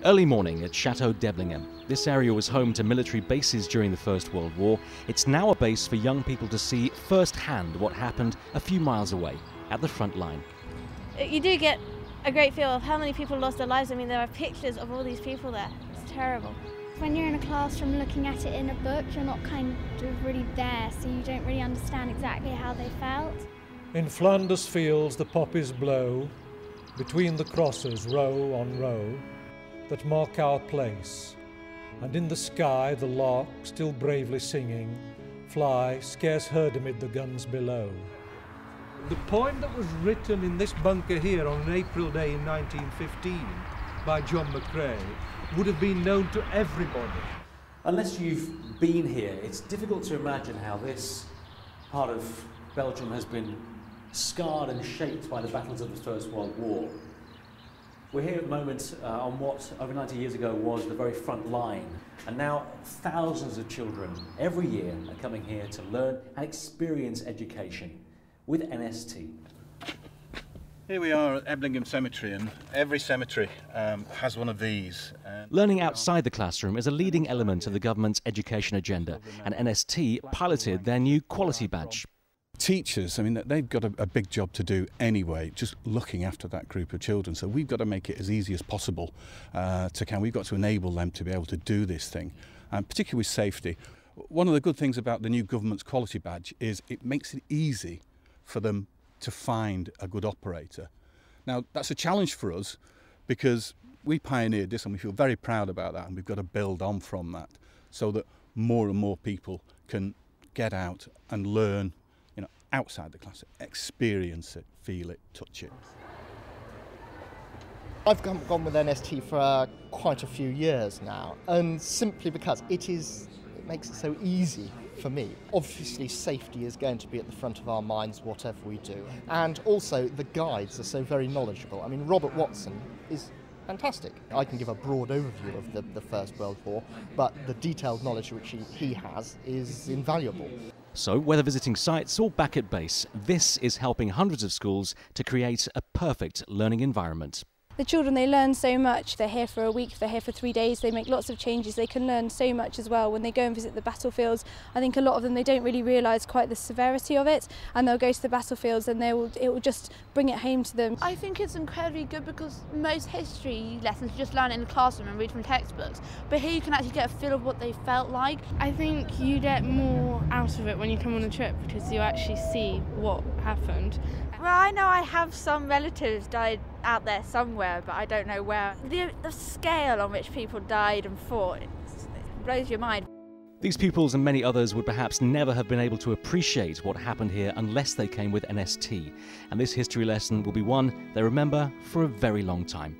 Early morning at Chateau d'Eblinghem. This area was home to military bases during the First World War. It's now a base for young people to see firsthand what happened a few miles away, at the front line. You do get a great feel of how many people lost their lives. I mean, there are pictures of all these people there. It's terrible. When you're in a classroom looking at it in a book, you're not kind of really there, so you don't really understand exactly how they felt. In Flanders fields the poppies blow, between the crosses row on row, that mark our place, and in the sky the lark, still bravely singing, fly scarce heard amid the guns below. The poem that was written in this bunker here on an April day in 1915 by John McCrae would have been known to everybody. Unless you've been here, it's difficult to imagine how this part of Belgium has been scarred and shaped by the battles of the First World War. We're here at the moment on what over 90 years ago was the very front line, and now thousands of children every year are coming here to learn and experience education with NST. Here we are at Eblinghem Cemetery, and every cemetery has one of these. Learning outside the classroom is a leading element of the government's education agenda, and NST piloted their new quality badge. Teachers, I mean, they've got a big job to do anyway, just looking after that group of children. So we've got to make it as easy as possible we've got to enable them to be able to do this thing, particularly with safety. One of the good things about the new government's quality badge is it makes it easy for them to find a good operator. Now, that's a challenge for us because we pioneered this and we feel very proud about that, and we've got to build on from that so that more and more people can get out and learn outside the class, experience it, feel it, touch it. I've gone with NST for quite a few years now, and simply because it makes it so easy for me. Obviously safety is going to be at the front of our minds whatever we do, and also the guides are so very knowledgeable. I mean, Robert Watson is fantastic. I can give a broad overview of the First World War, but the detailed knowledge which he has is invaluable. So, whether visiting sites or back at base, this is helping hundreds of schools to create a perfect learning environment. The children, they learn so much. They're here for a week, they're here for 3 days, they make lots of changes. They can learn so much as well when they go and visit the battlefields. I think a lot of them, they don't really realise quite the severity of it, and they'll go to the battlefields and it will just bring it home to them. I think it's incredibly good because most history lessons you just learn in the classroom and read from textbooks, but here you can actually get a feel of what they felt like. I think you get more out of it when you come on a trip because you actually see what happened. Well, I know I have some relatives died out there somewhere, but I don't know where. The scale on which people died and fought, it blows your mind. These pupils and many others would perhaps never have been able to appreciate what happened here unless they came with NST. And this history lesson will be one they remember for a very long time.